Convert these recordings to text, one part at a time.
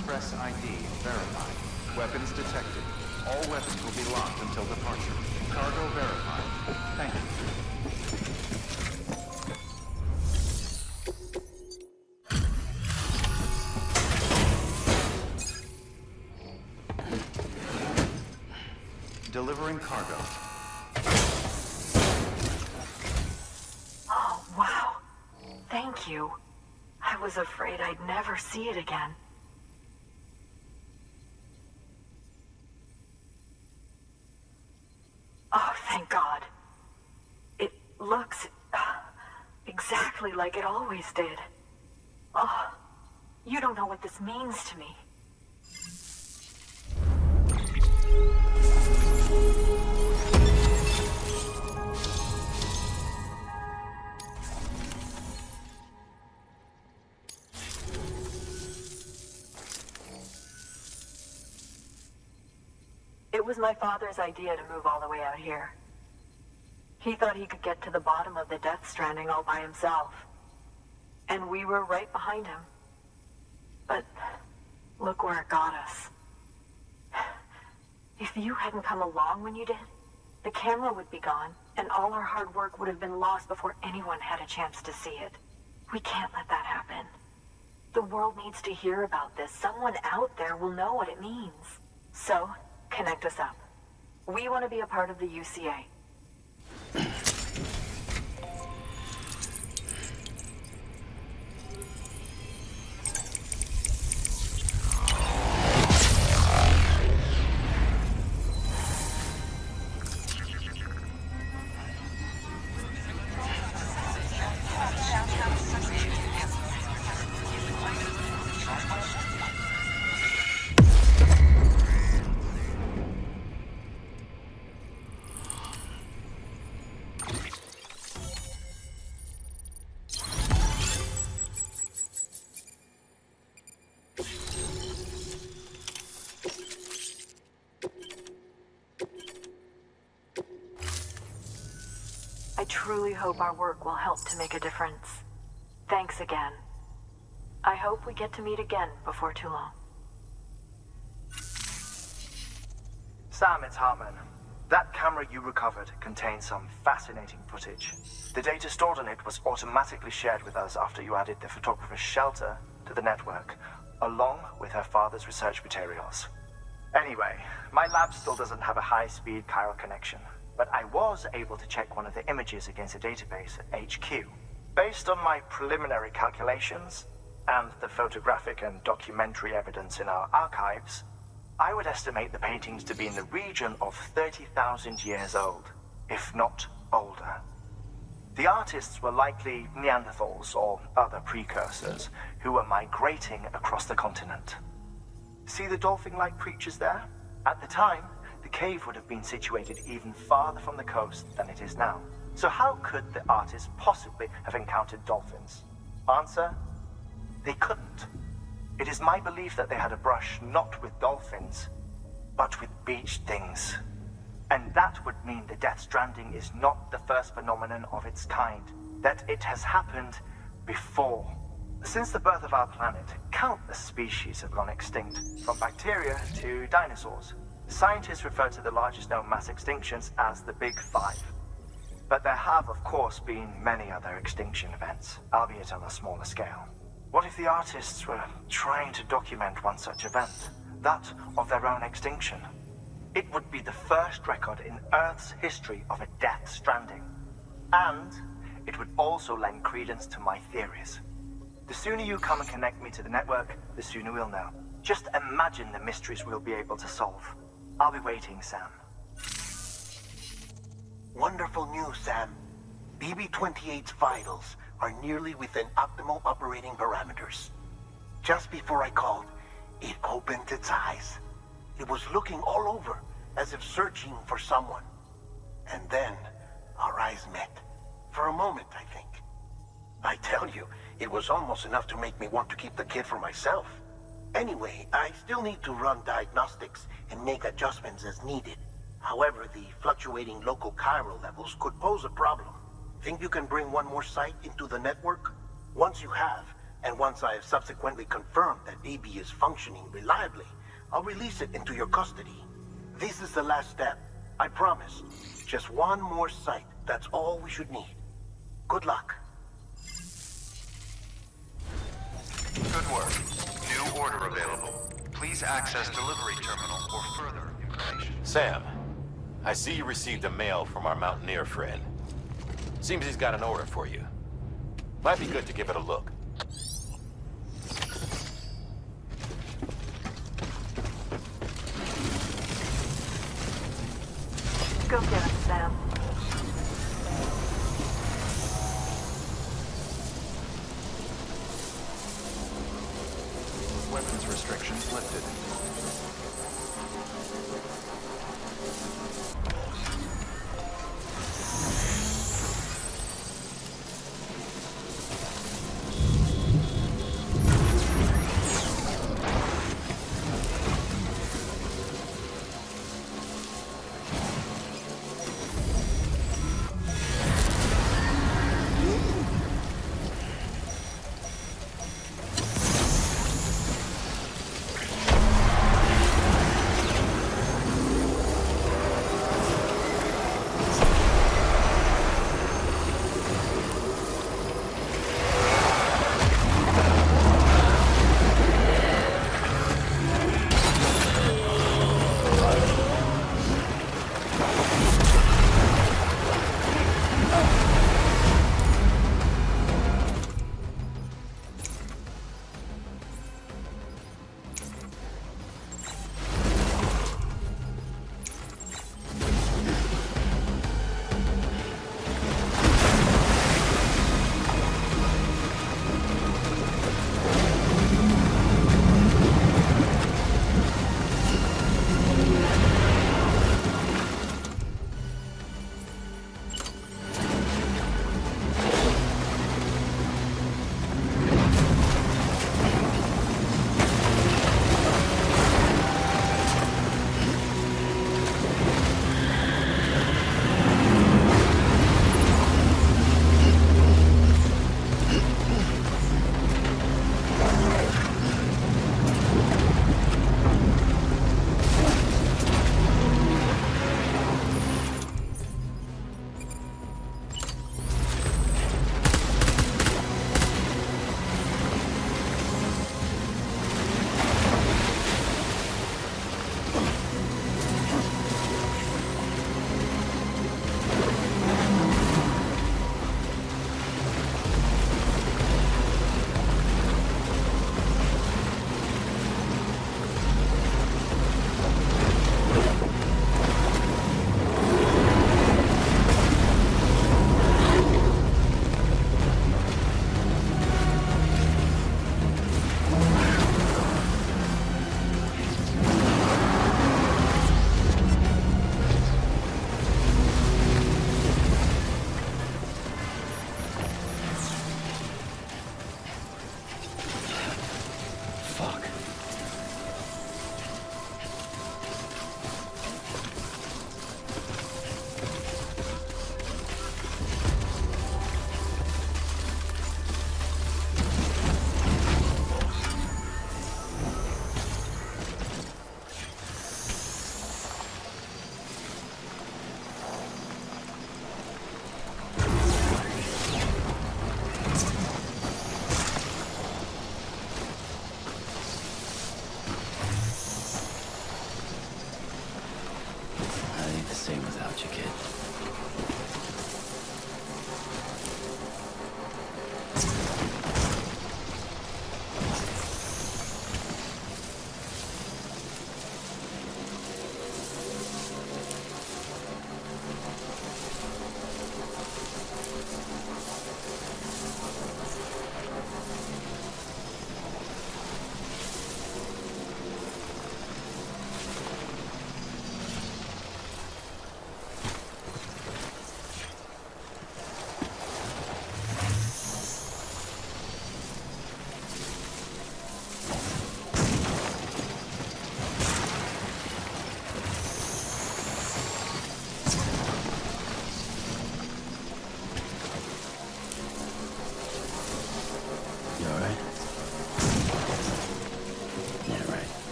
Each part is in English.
Express ID verified. Weapons detected. All weapons will be locked until departure. Cargo verified. Thank you. Delivering cargo. Oh, wow. Thank you. I was afraid I'd never see it again. Oh, thank God. It looks exactly like it always did. Oh, you don't know what this means to me. It was my father's idea to move all the way out here. He thought he could get to the bottom of the Death Stranding all by himself. And we were right behind him. But look where it got us. If you hadn't come along when you did, the camera would be gone, and all our hard work would have been lost before anyone had a chance to see it. We can't let that happen. The world needs to hear about this. Someone out there will know what it means. So, connect us up. We want to be a part of the UCA. I truly hope our work will help to make a difference. Thanks again. I hope we get to meet again before too long. Sam, it's Hartman. That camera you recovered contains some fascinating footage. The data stored on it was automatically shared with us after you added the photographer's shelter to the network, along with her father's research materials. Anyway, my lab still doesn't have a high-speed chiral connection, but I was able to check one of the images against a database at HQ. Based on my preliminary calculations, and the photographic and documentary evidence in our archives, I would estimate the paintings to be in the region of 30,000 years old, if not older. The artists were likely Neanderthals or other precursors who were migrating across the continent. See the dolphin-like creatures there? At the time, the cave would have been situated even farther from the coast than it is now. So how could the artists possibly have encountered dolphins? Answer: they couldn't. It is my belief that they had a brush not with dolphins, but with beach things. And that would mean the Death Stranding is not the first phenomenon of its kind, that it has happened before. Since the birth of our planet, countless species have gone extinct, from bacteria to dinosaurs. Scientists refer to the largest known mass extinctions as the Big Five. But there have, of course, been many other extinction events, albeit on a smaller scale. What if the artists were trying to document one such event, that of their own extinction? It would be the first record in Earth's history of a Death Stranding. And it would also lend credence to my theories. The sooner you come and connect me to the network, the sooner we'll know. Just imagine the mysteries we'll be able to solve. I'll be waiting, Sam. Wonderful news, Sam. BB-28's vitals are nearly within optimal operating parameters. Just before I called, it opened its eyes. It was looking all over, as if searching for someone. And then, our eyes met. For a moment, I think. I tell you, it was almost enough to make me want to keep the kid for myself. Anyway, I still need to run diagnostics and make adjustments as needed. However, the fluctuating local chiral levels could pose a problem. Think you can bring one more site into the network? Once you have, And once I have subsequently confirmed that BB is functioning reliably, I'll release it into your custody. This is the last step. I promise. Just one more site. That's all we should need. Good luck. Good work. New order available. Please access delivery terminal for further information. Sam, I see you received a mail from our Mountaineer friend. Seems he's got an order for you. Might be good to give it a look. Go get him, Sam. Weapons restrictions lifted.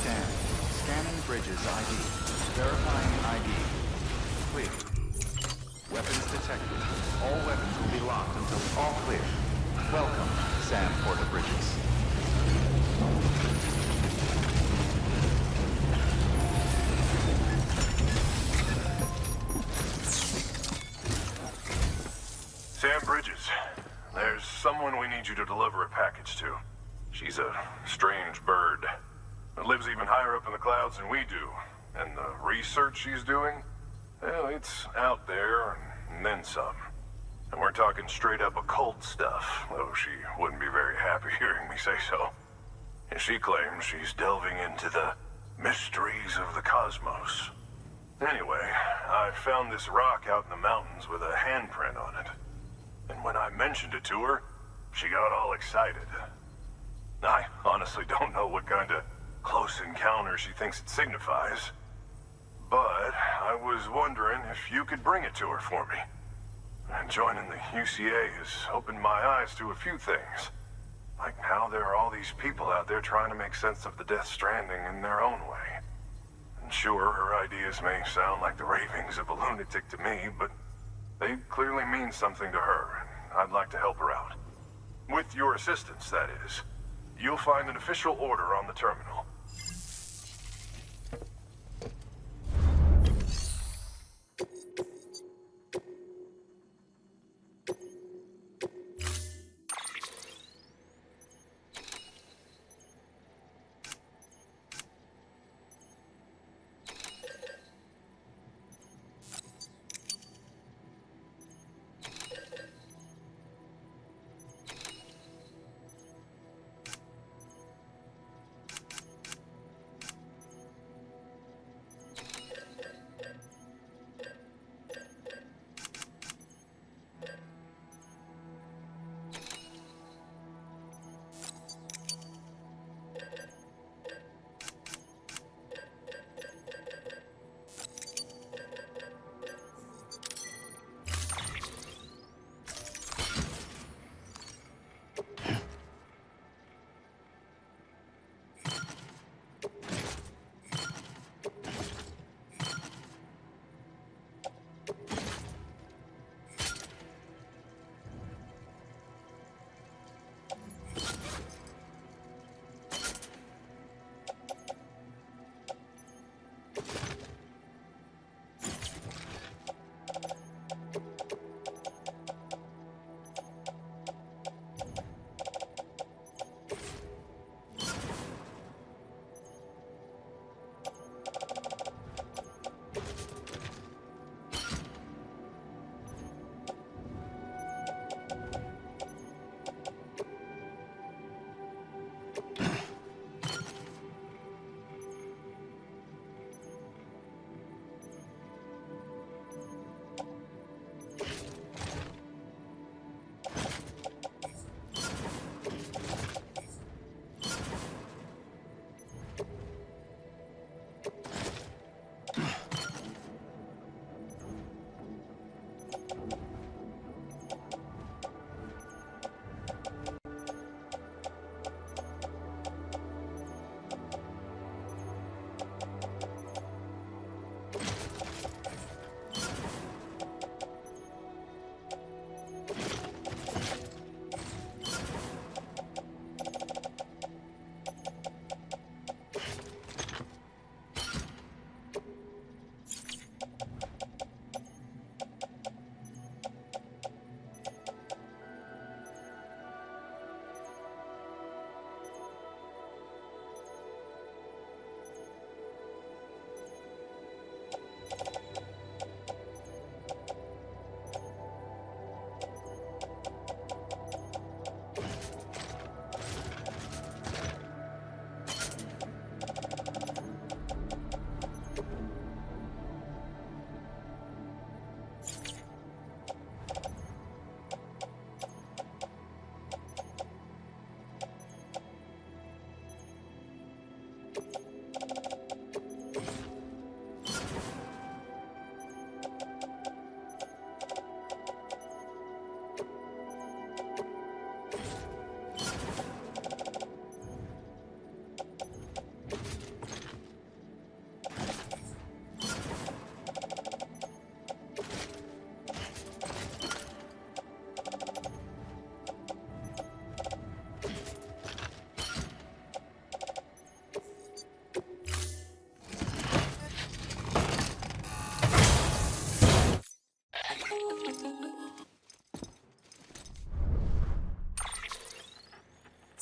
Scan. Scanning Bridges ID. Verifying ID. Clear. Weapons detected. All weapons will be locked until all clear. Welcome, Sam Porter Bridges. Sam Bridges, there's someone we need you to deliver a package to. She's a strange bird that lives even higher up in the clouds than we do. And the research she's doing, well, it's out there and then some. And we're talking straight up occult stuff, though she wouldn't be very happy hearing me say so. And she claims she's delving into the mysteries of the cosmos. Anyway, I found this rock out in the mountains with a handprint on it. And when I mentioned it to her, she got all excited. I honestly don't know what kind of close encounter she thinks it signifies. But I was wondering if you could bring it to her for me. And joining the UCA has opened my eyes to a few things. Like how there are all these people out there trying to make sense of the Death Stranding in their own way. And sure, her ideas may sound like the ravings of a lunatic to me, but they clearly mean something to her, and I'd like to help her out. With your assistance, that is. You'll find an official order on the terminal.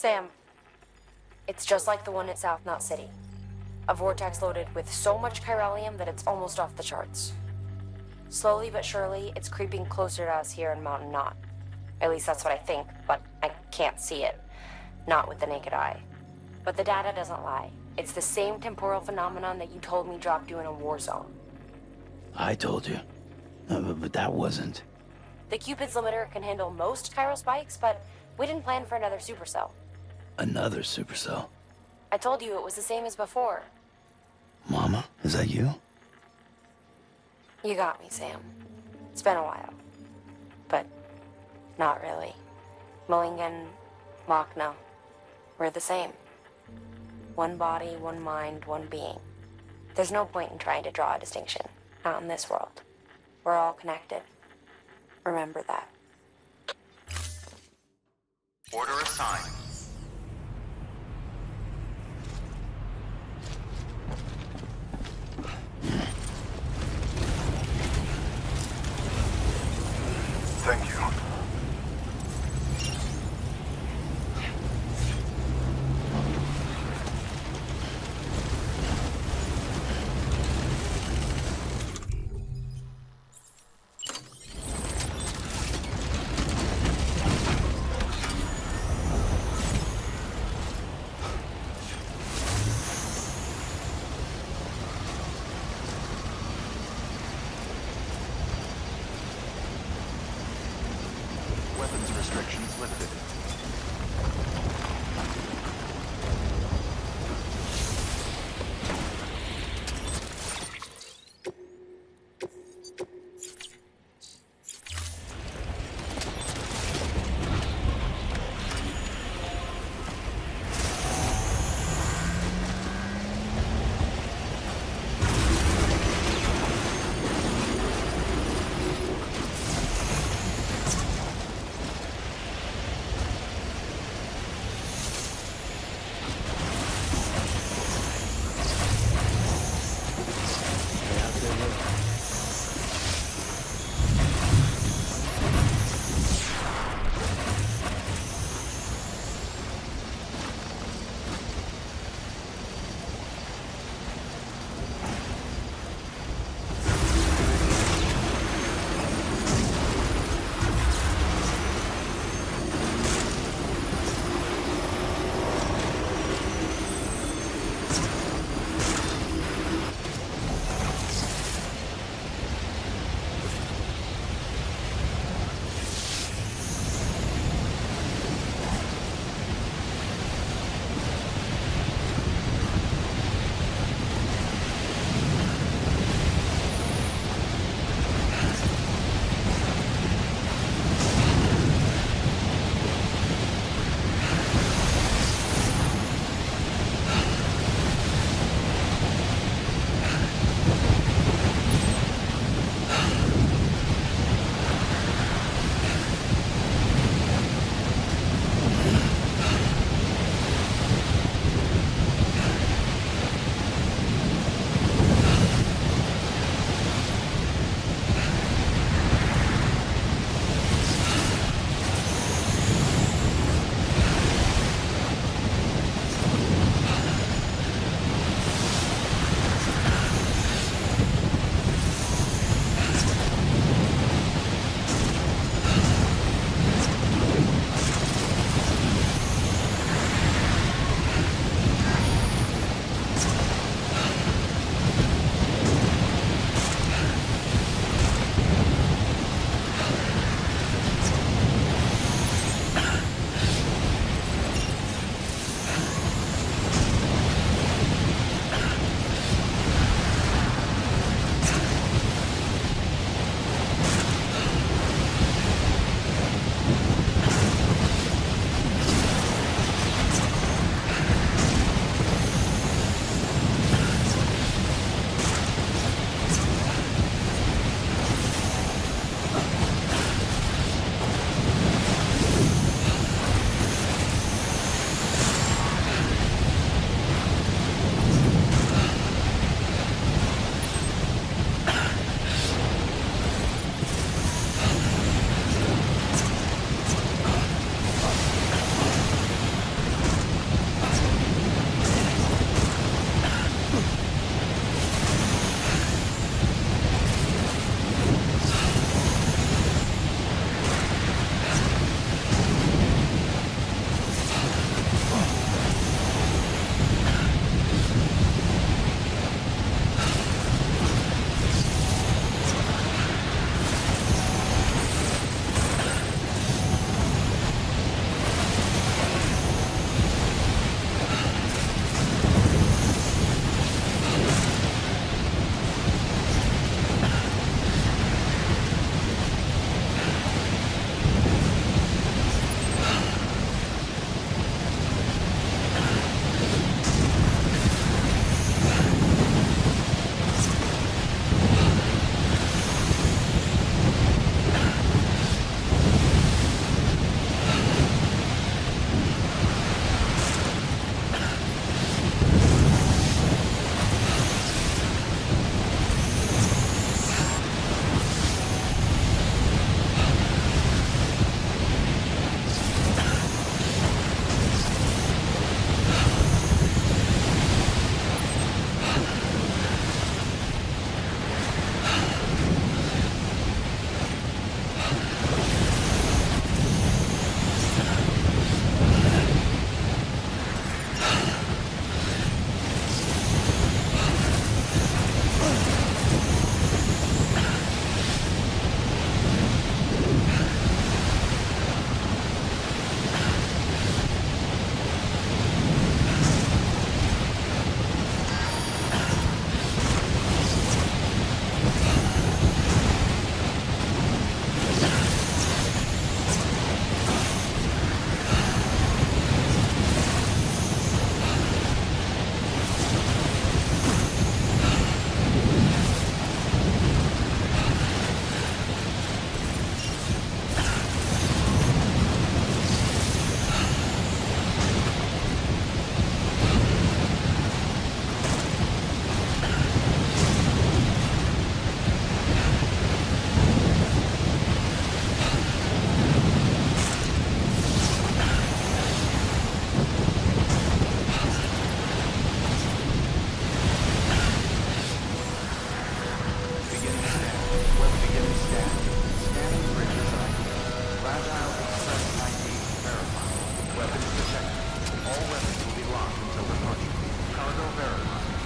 Sam, it's just like the one at South Knot City. A vortex loaded with so much chiralium that it's almost off the charts. Slowly but surely, it's creeping closer to us here in Mountain Knot. At least that's what I think, but I can't see it. Not with the naked eye. But the data doesn't lie. It's the same temporal phenomenon that you told me dropped you in a war zone. I told you. But that wasn't. The Cupid's limiter can handle most chiral spikes, but we didn't plan for another supercell. Another supercell. I told you it was the same as before. Mama, is that you? You got me, Sam. It's been a while. But not really. Mulligan, Lochna, we're the same. One body, one mind, one being. There's no point in trying to draw a distinction. Not in this world. We're all connected. Remember that. Order assigned. Thank you. Weapons restrictions lifted.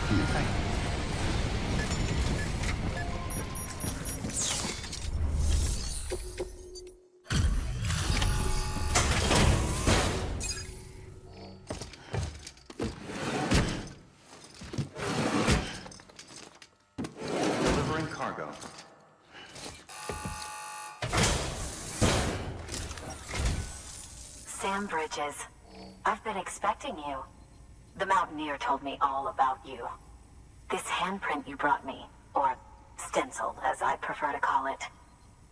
Thank you. Delivering cargo. Sam Bridges, I've been expecting you. The Mountaineer told me all about you. This handprint you brought me, or stencil as I prefer to call it,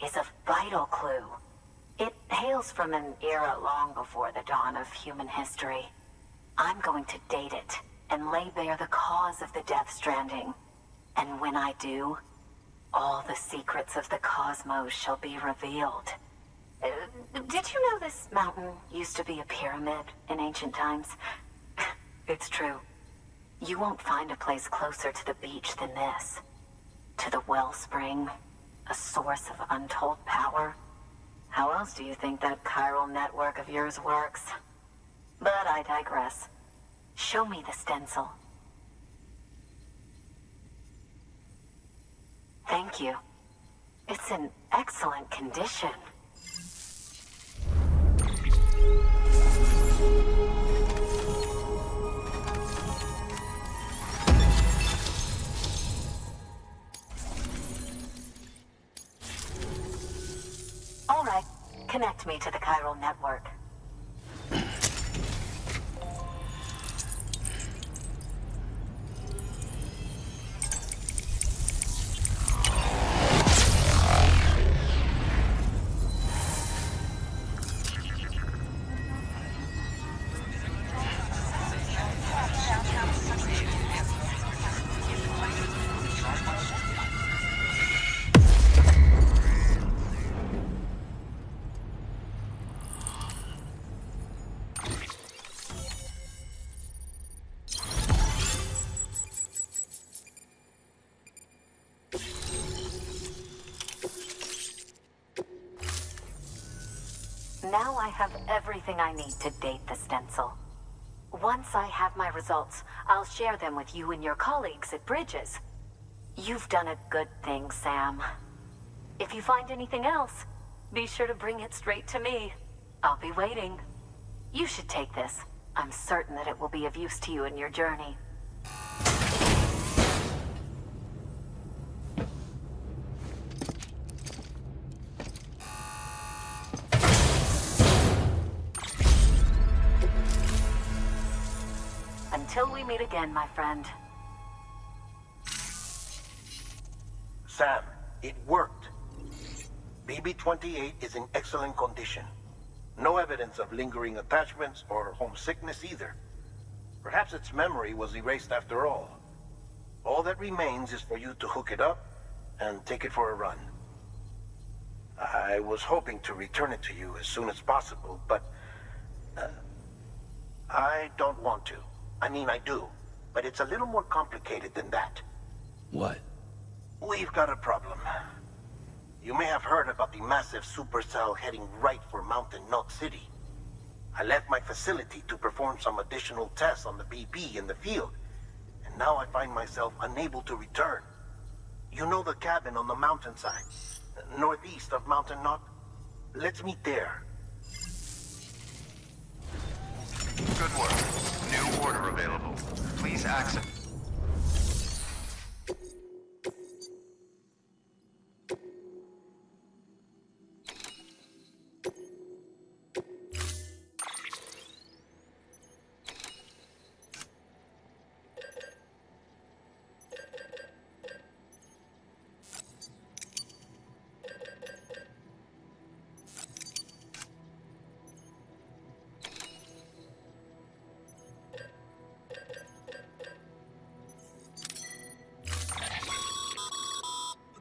is a vital clue. It hails from an era long before the dawn of human history. I'm going to date it and lay bare the cause of the Death Stranding. And when I do, all the secrets of the cosmos shall be revealed. Did you know this mountain used to be a pyramid in ancient times? It's true. You won't find a place closer to the beach than this. To the wellspring, a source of untold power. How else do you think that chiral network of yours works? But I digress. Show me the stencil. Thank you. It's in excellent condition. All right, connect me to the chiral network. Now I have everything I need to date the stencil. Once I have my results, I'll share them with you and your colleagues at Bridges. You've done a good thing, Sam. If you find anything else, be sure to bring it straight to me. I'll be waiting. You should take this. I'm certain that it will be of use to you in your journey. Until we meet again, my friend. Sam, it worked. BB-28 is in excellent condition. No evidence of lingering attachments or homesickness either. Perhaps its memory was erased after all. All that remains is for you to hook it up and take it for a run. I was hoping to return it to you as soon as possible, but I don't want to. I mean, I do, but it's a little more complicated than that. What? We've got a problem. You may have heard about the massive supercell heading right for Mountain Knot City. I left my facility to perform some additional tests on the BB in the field, and now I find myself unable to return. You know the cabin on the mountainside, northeast of Mountain Knot? Let's meet there. Good work. New order available. Please access.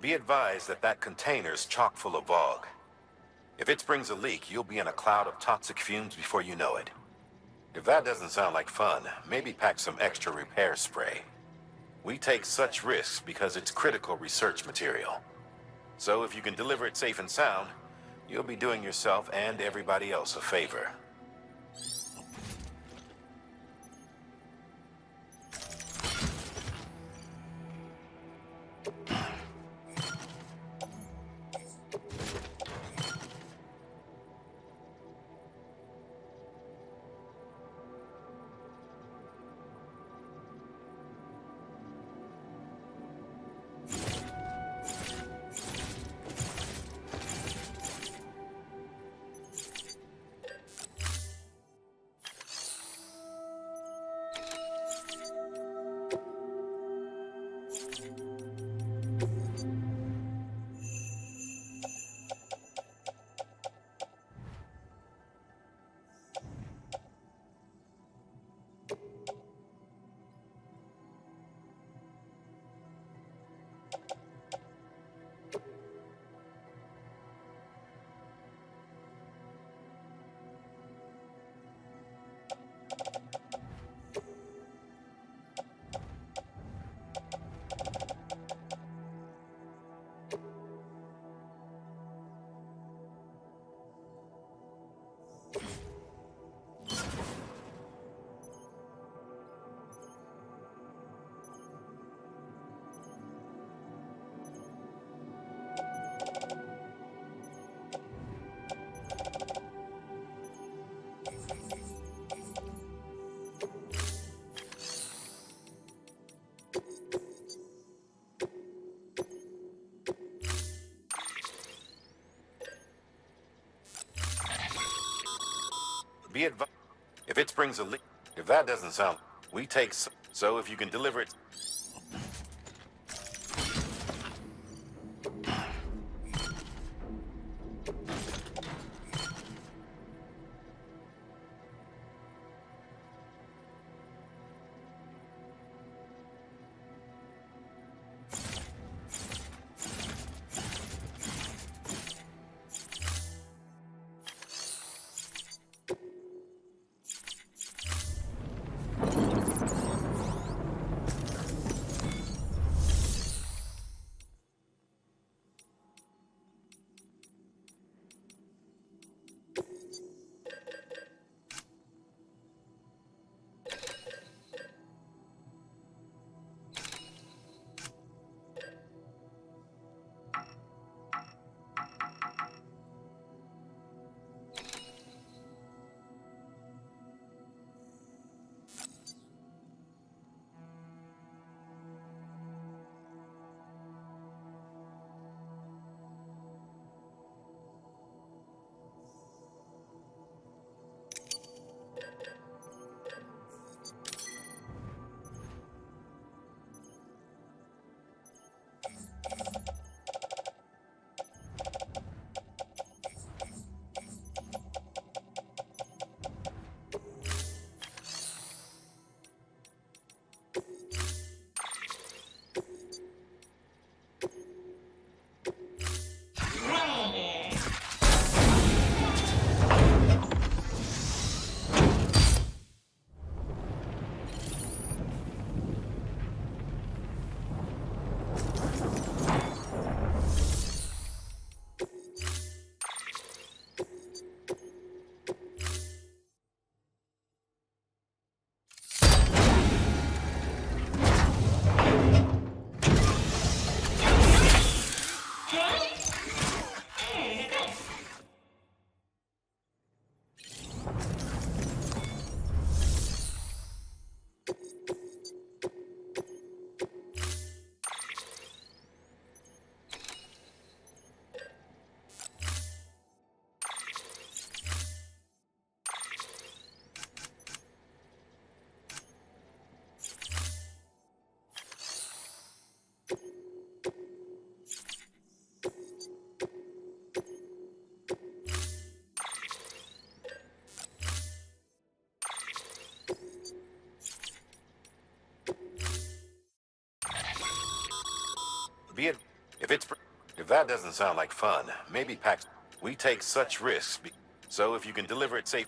Be advised that that container's chock full of Vogue. If it springs a leak, you'll be in a cloud of toxic fumes before you know it. If that doesn't sound like fun, maybe pack some extra repair spray. We take such risks because it's critical research material. So if you can deliver it safe and sound, you'll be doing yourself and everybody else a favor. Be advised. If it brings a leak, if that doesn't sound, we take so if you can deliver it. Be it if that doesn't sound like fun, maybe pack. We take such risks, so if you can deliver it safe.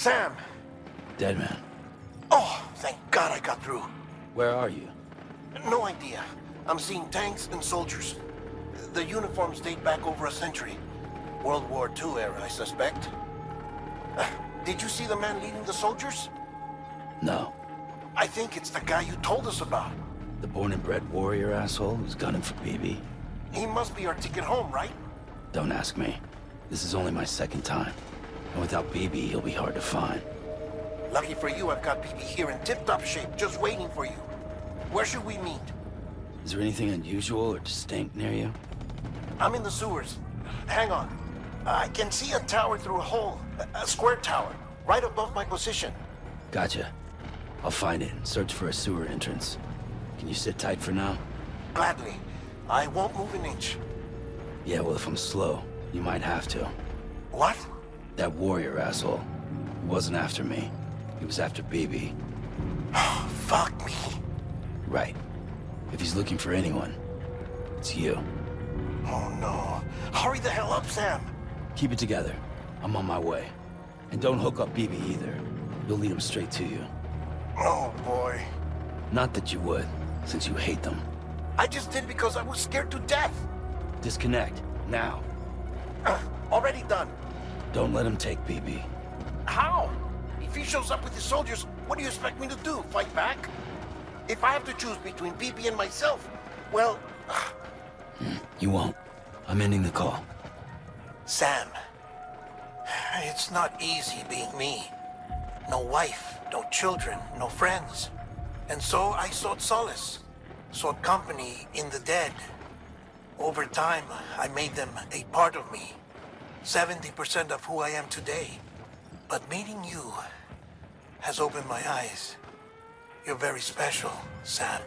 Sam! Dead man. Oh, thank God I got through. Where are you? No idea. I'm seeing tanks and soldiers. The uniforms date back over a century. World War II era, I suspect. Did you see the man leading the soldiers? No. I think it's the guy you told us about. The born and bred warrior asshole who's gunning for BB. He must be our ticket home, right? Don't ask me. This is only my second time. And without BB, he'll be hard to find. Lucky for you, I've got BB here in tip-top shape, just waiting for you. Where should we meet? Is there anything unusual or distinct near you? I'm in the sewers. Hang on. I can see a tower through a hole. A square tower, right above my position. Gotcha. I'll find it and search for a sewer entrance. Can you sit tight for now? Gladly. I won't move an inch. Yeah, well, if I'm slow, you might have to. What? That warrior asshole. He wasn't after me. He was after BB. Fuck me. Right. If he's looking for anyone, it's you. Oh no. Hurry the hell up, Sam. Keep it together. I'm on my way. And don't hook up BB either. You'll lead him straight to you. Oh boy. Not that you would, since you hate them. I just did because I was scared to death. Disconnect, now. Already done. Don't let him take BB. How? If he shows up with his soldiers, what do you expect me to do? Fight back? If I have to choose between BB and myself, well... You won't. I'm ending the call. Sam, it's not easy being me. No wife, no children, no friends. And so I sought solace, sought company in the dead. Over time, I made them a part of me. 70% of who I am today. But meeting you has opened my eyes. You're very special, Sam.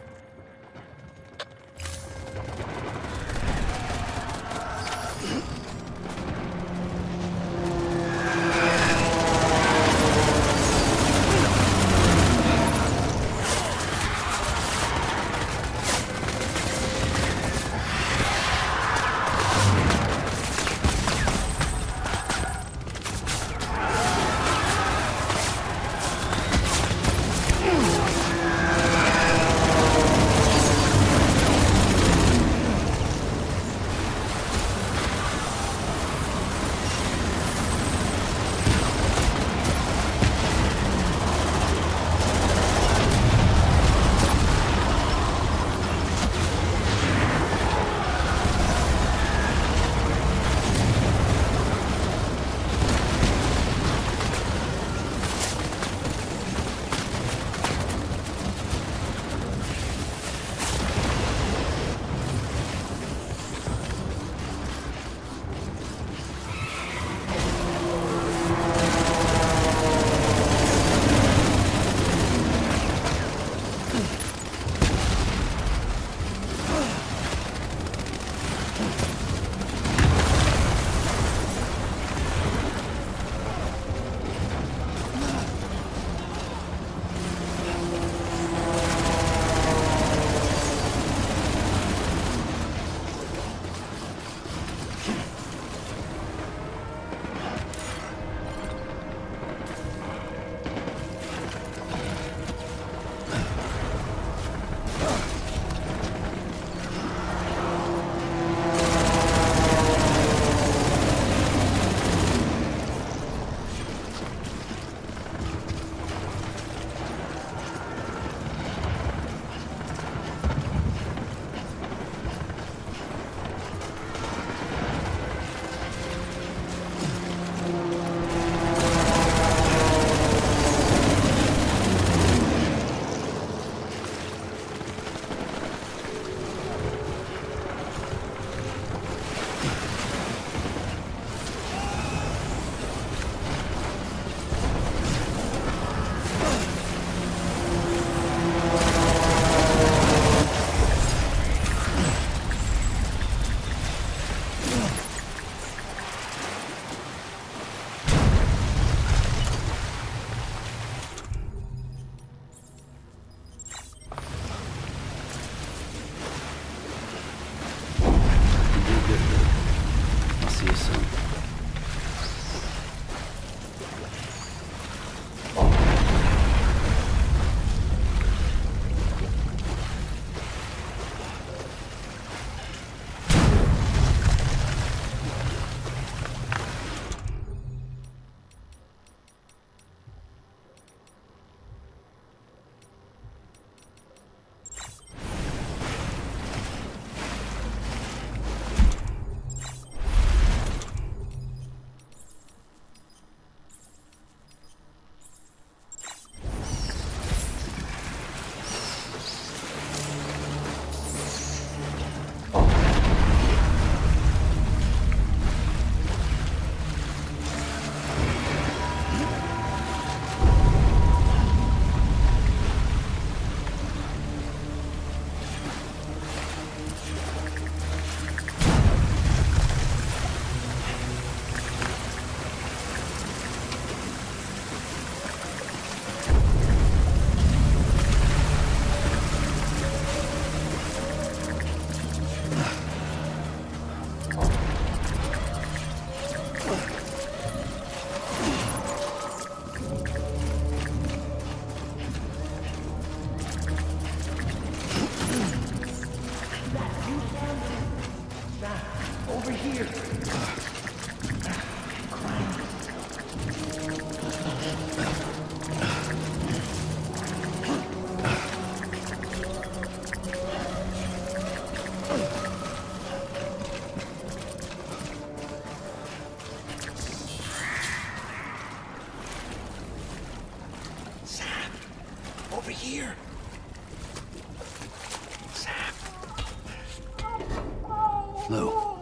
Lou.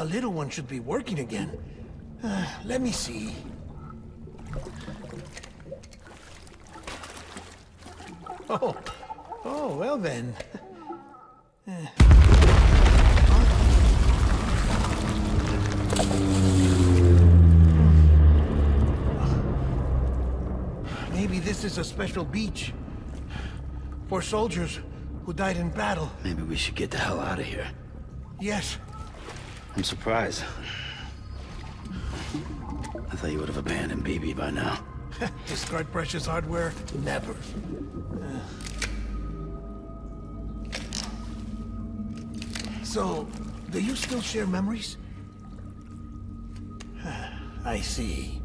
little one should be working again. Let me see. Oh, well then. Maybe this is a special beach for soldiers who died in battle. Maybe we should get the hell out of here. Yes. I'm surprised. I thought you would have abandoned BB by now. Discard precious hardware? Never. So, do you still share memories? I see.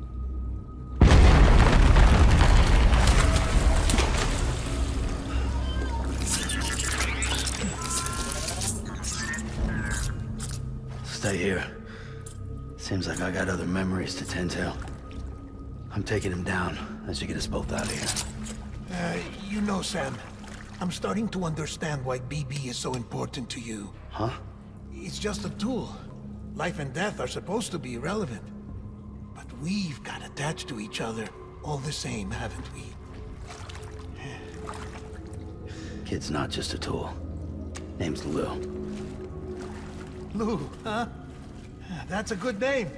Stay here. Seems like I got other memories to tend to. I'm taking him down. That should get us both out of here. You know, Sam, I'm starting to understand why BB is so important to you. Huh? It's just a tool. Life and death are supposed to be irrelevant. But we've got attached to each other all the same, haven't we? Kid's not just a tool. Name's Lou. Lou, huh? That's a good name.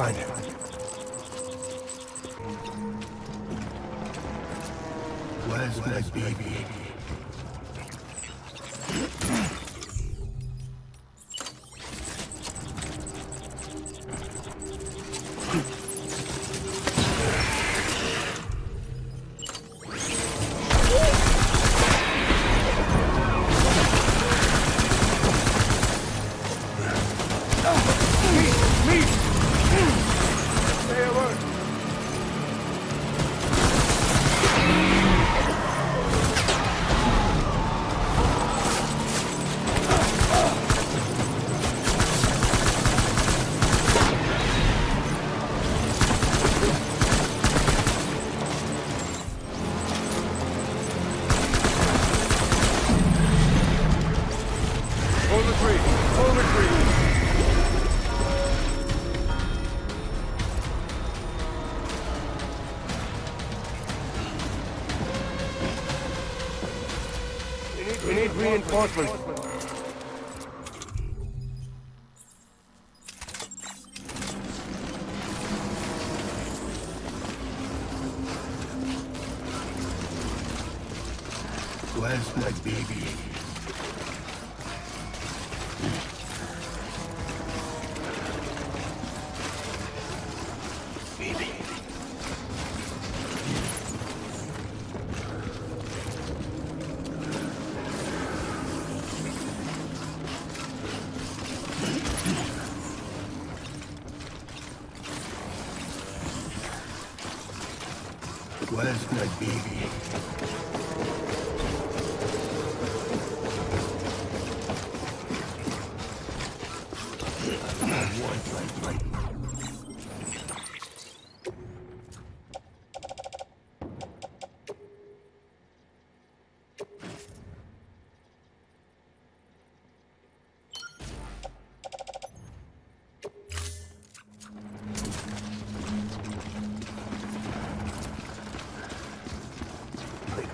Find him. Where's my baby? We need reinforcements. Where's my baby? Baby. Where's my baby?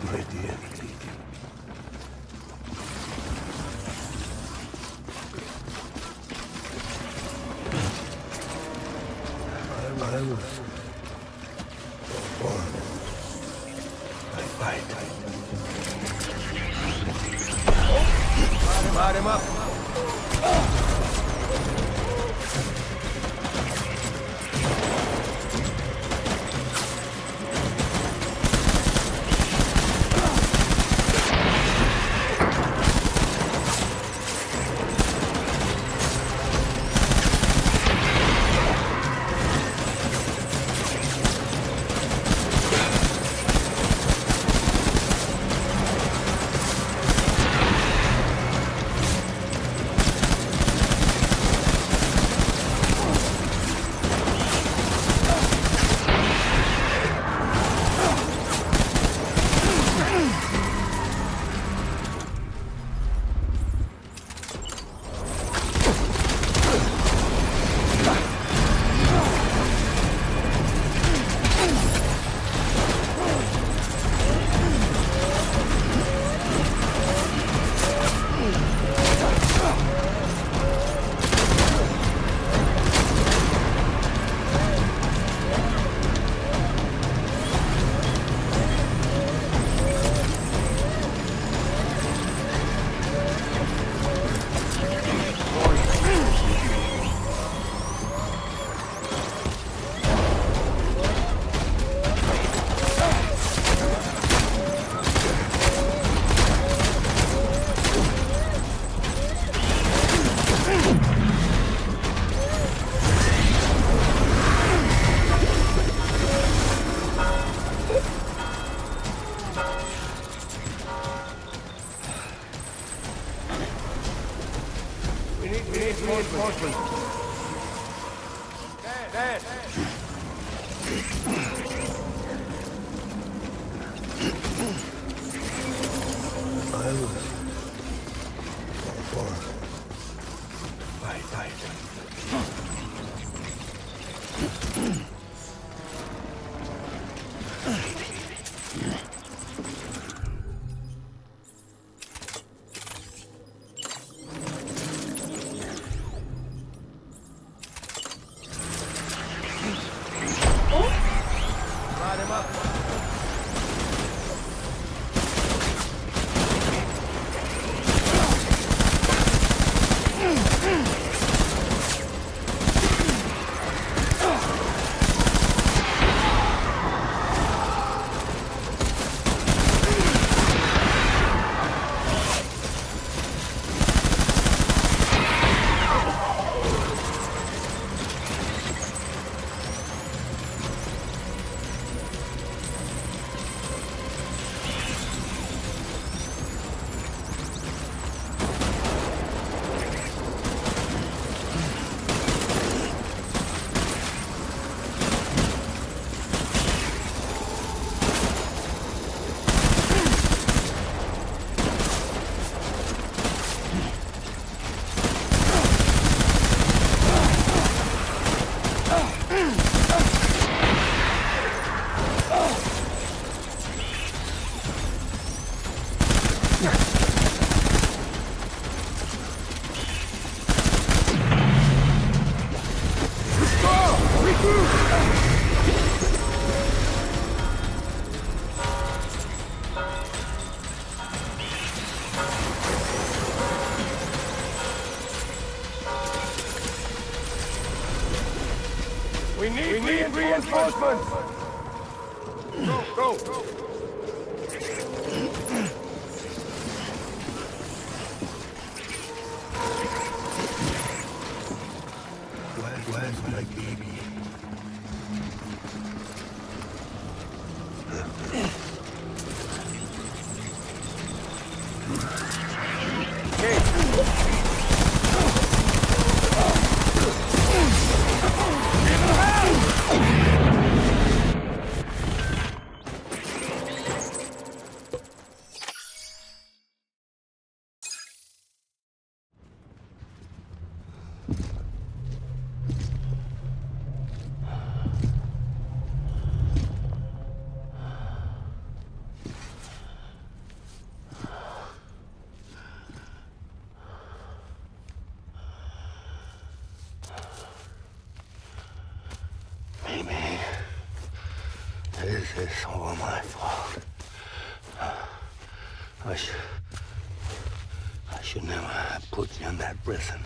My dear. I was born. I fight. Light him up. We need reinforcements. Dad! I was born. Fight. Light him up. Reinforcements! Go! Where's my baby? This is all my fault. I should never have put you in that prison.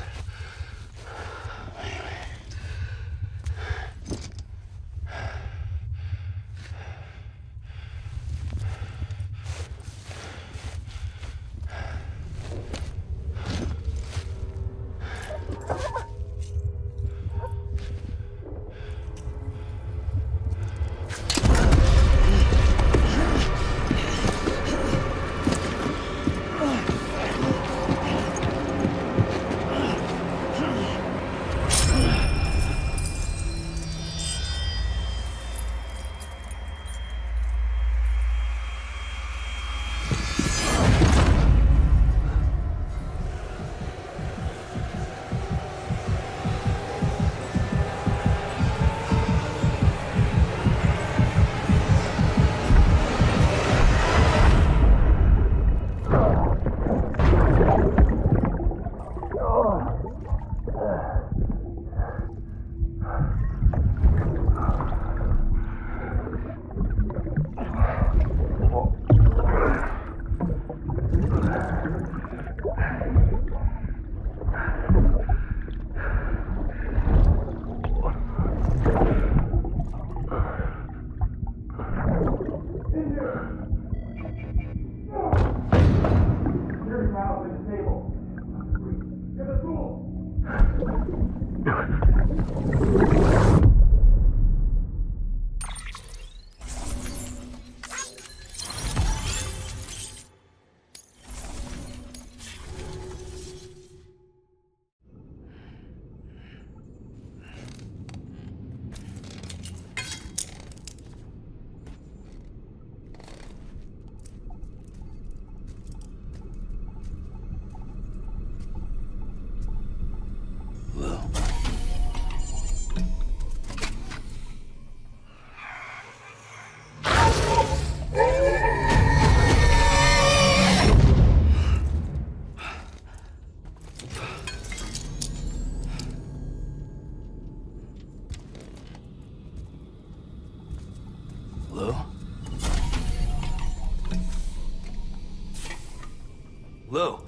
Lou,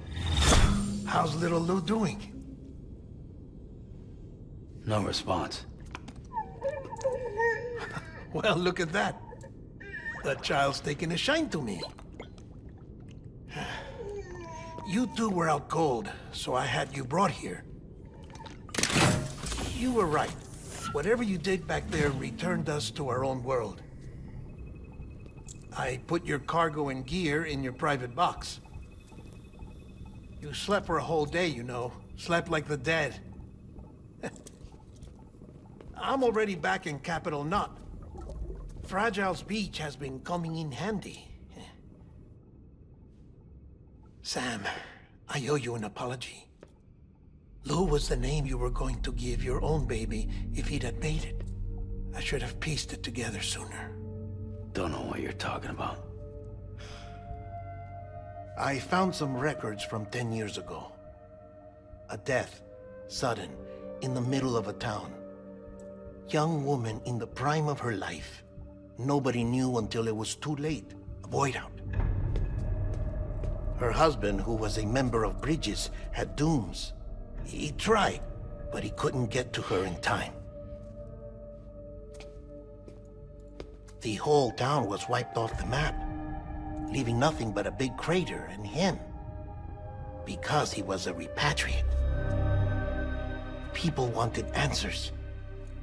how's little Lou doing? No response. Well, look at that. That child's taking a shine to me. You two were out cold, so I had you brought here. You were right. Whatever you did back there returned us to our own world. I put your cargo and gear in your private box. You slept for a whole day, you know. Slept like the dead. I'm already back in Capital Knot. Fragile's beach has been coming in handy. Sam, I owe you an apology. Lou was the name you were going to give your own baby if he'd had made it. I should have pieced it together sooner. Don't know what you're talking about. I found some records from 10 years ago. A death, sudden, in the middle of a town. Young woman in the prime of her life. Nobody knew until it was too late. A void out. Her husband, who was a member of Bridges, had dooms. He tried, but he couldn't get to her in time. The whole town was wiped off the map, leaving nothing but a big crater and him. Because he was a repatriate. People wanted answers.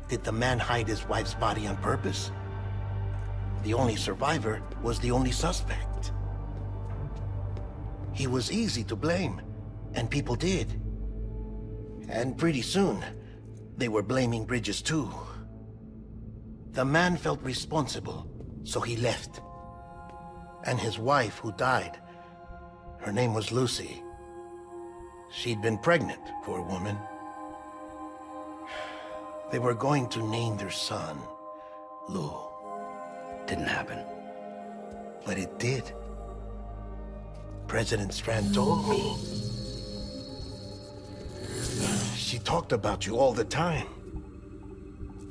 Did the man hide his wife's body on purpose? The only survivor was the only suspect. He was easy to blame, and people did. And pretty soon, they were blaming Bridges too. The man felt responsible, so he left. And his wife, who died, her name was Lucy. She'd been pregnant, poor woman. They were going to name their son Lou. Didn't happen. But it did. President Strand told me. She talked about you all the time.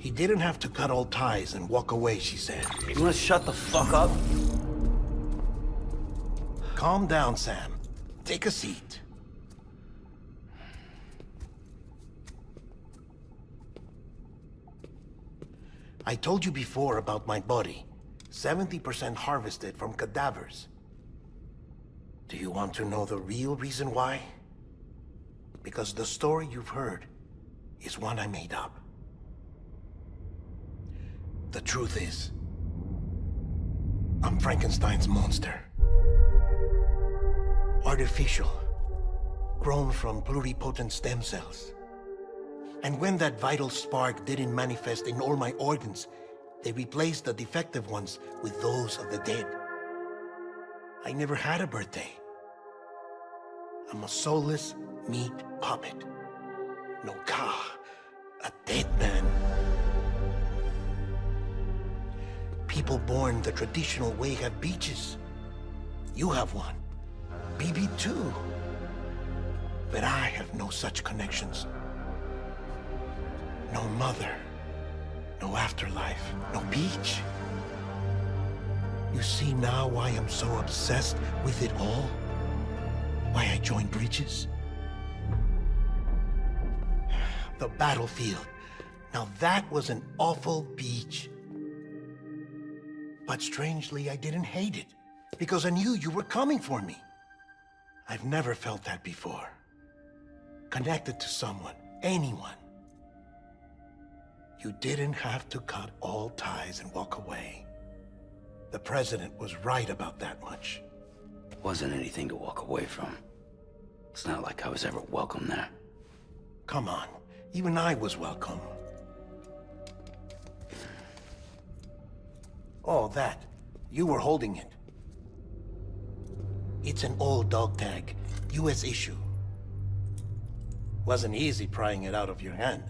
He didn't have to cut all ties and walk away, she said. You wanna shut the fuck up? Calm down, Sam. Take a seat. I told you before about my body. 70% harvested from cadavers. Do you want to know the real reason why? Because the story you've heard is one I made up. The truth is, I'm Frankenstein's monster. Artificial, grown from pluripotent stem cells. And when that vital spark didn't manifest in all my organs, they replaced the defective ones with those of the dead. I never had a birthday. I'm a soulless meat puppet. No ka, a dead man. People born the traditional way have beaches. You have one. BB too. But I have no such connections. No mother. No afterlife. No beach. You see now why I'm so obsessed with it all? Why I joined Bridges? The battlefield. Now that was an awful beach. But strangely, I didn't hate it. Because I knew you were coming for me. I've never felt that before. Connected to someone, anyone. You didn't have to cut all ties and walk away. The president was right about that much. Wasn't anything to walk away from. It's not like I was ever welcome there. Come on, even I was welcome. Oh, that. You were holding it. It's an old dog tag, US issue. Wasn't easy prying it out of your hand.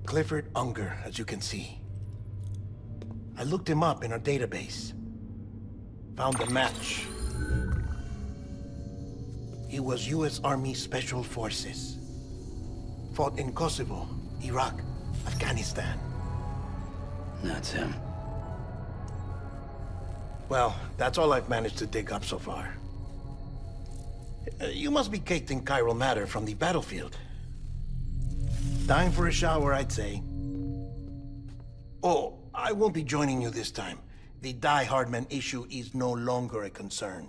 Clifford Unger, as you can see. I looked him up in our database. Found a match. He was US Army Special Forces. Fought in Kosovo, Iraq, Afghanistan. That's him. Well, that's all I've managed to dig up so far. You must be caked in chiral matter from the battlefield. Time for a shower, I'd say. Oh, I won't be joining you this time. The Die Hardman issue is no longer a concern.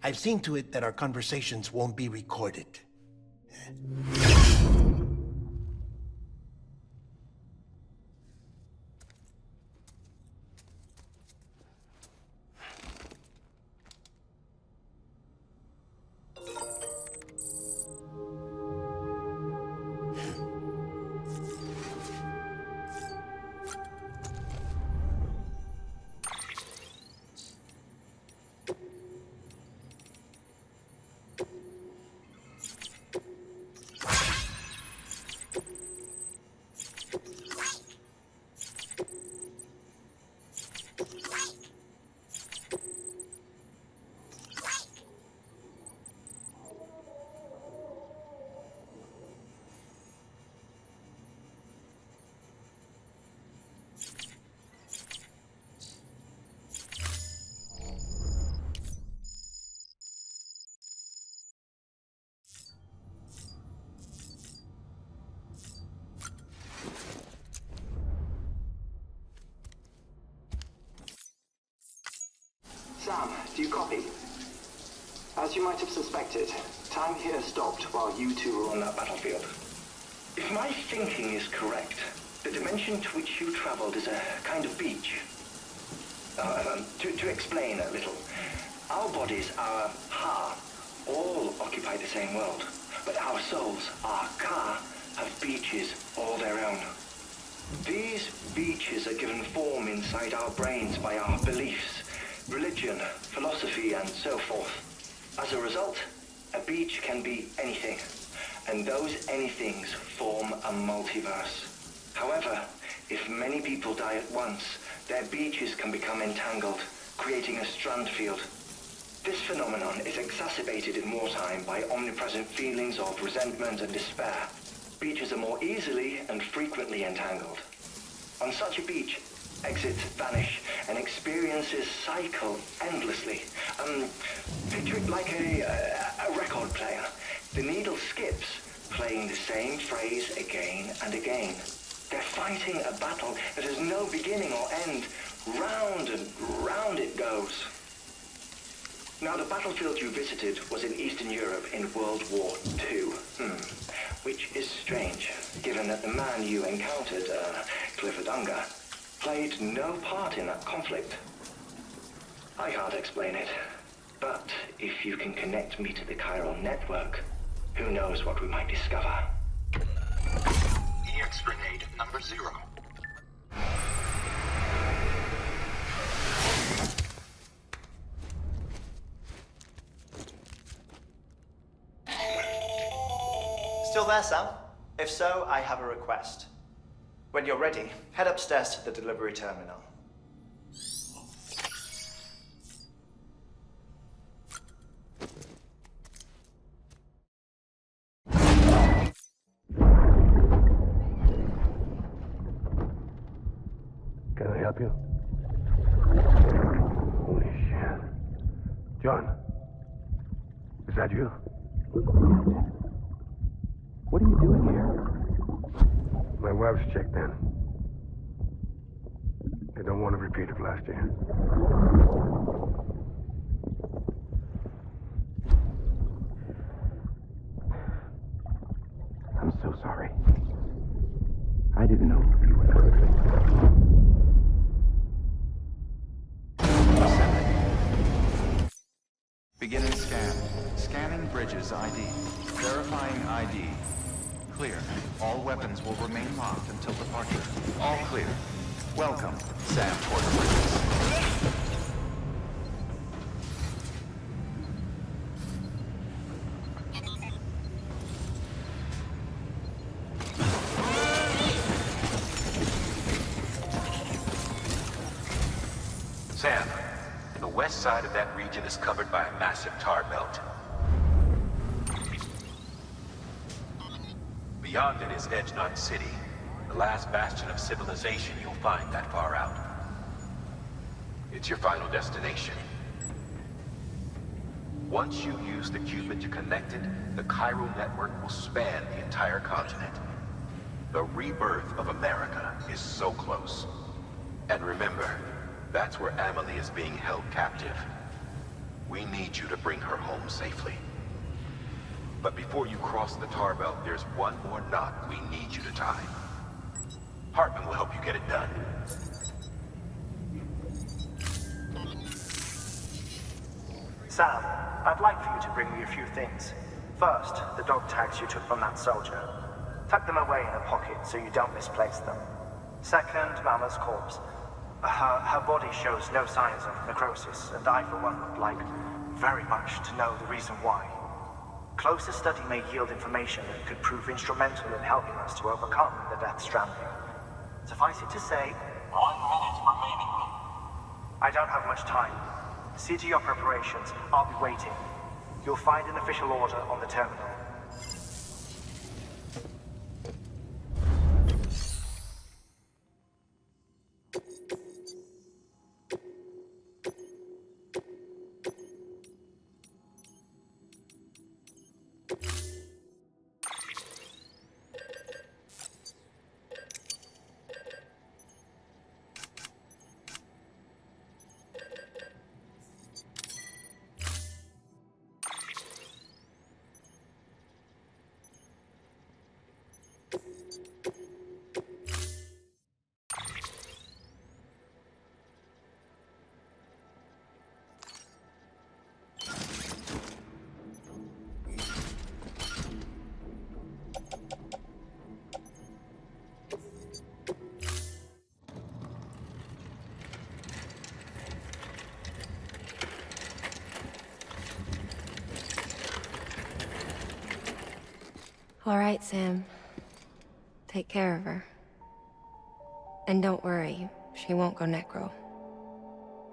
I've seen to it that our conversations won't be recorded. Do you copy? As you might have suspected, time here stopped while you two were on that battlefield. If my thinking is correct, the dimension to which you traveled is a kind of beach. To explain a little, our bodies, our ha, all occupy the same world, but our souls, our ka, have beaches all their own. These beaches are given form inside our brains by our beliefs, religion, philosophy, and so forth. As a result, a beach can be anything, and those anythings form a multiverse. However, if many people die at once, their beaches can become entangled, creating a strand field. This phenomenon is exacerbated in wartime by omnipresent feelings of resentment and despair. Beaches are more easily and frequently entangled. On such a beach, exits vanish and experiences cycle endlessly. Picture it like a record player. The needle skips, playing the same phrase again and again. They're fighting a battle that has no beginning or end. Round and round it goes. Now, the battlefield you visited was in Eastern Europe in World War II. Which is strange, given that the man you encountered, Clifford Unger, played no part in that conflict. I can't explain it, but if you can connect me to the chiral network, who knows what we might discover. EX grenade number 0. Still there, Sam? If so, I have a request. When you're ready, head upstairs to the delivery terminal. Can I help you? Holy shit. John, is that you? What are you doing here? My wife's checked in. I don't want to repeat of last year. I'm so sorry. I didn't know you were perfect. Beginning scan. Scanning bridges ID. Verifying ID. Clear. All weapons will remain locked until departure. All clear. Welcome, Sam Porter Bridges. Sam, the west side of that region is covered by a massive tar belt. Beyond it is Edgenut City, the last bastion of civilization you'll find that far out. It's your final destination. Once you use the qubit to connect it, the chiral network will span the entire continent. The rebirth of America is so close. And remember, that's where Amelie is being held captive. We need you to bring her home safely. But before you cross the tar belt, there's one more knot we need you to tie. Hartman will help you get it done. Sam, I'd like for you to bring me a few things. First, the dog tags you took from that soldier. Tuck them away in a pocket so you don't misplace them. Second, Mama's corpse. Her body shows no signs of necrosis, and I, for one, would like very much to know the reason why. Closer study may yield information that could prove instrumental in helping us to overcome the Death Stranding. Suffice it to say, 1 minute remaining. I don't have much time. See to your preparations. I'll be waiting. You'll find an official order on the terminal. All right, Sam. Take care of her. And don't worry, she won't go necro.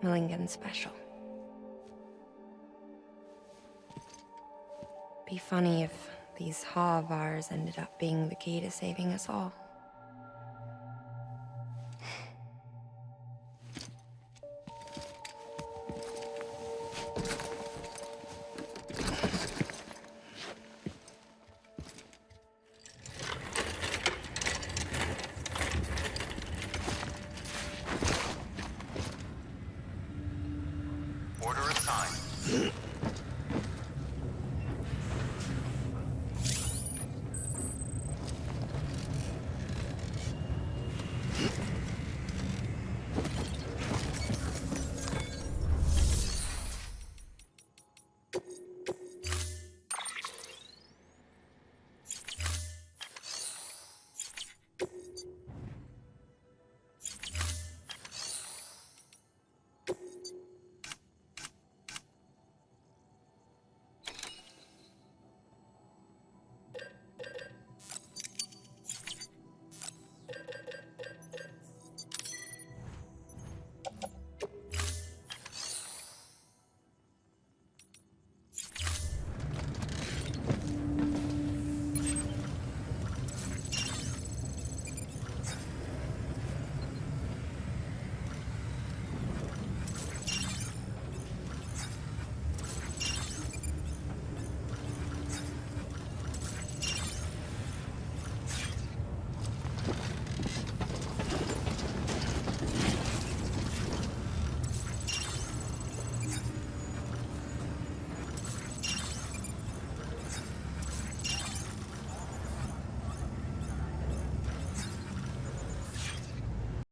Millington's special. Be funny if these Ha of ours ended up being the key to saving us all.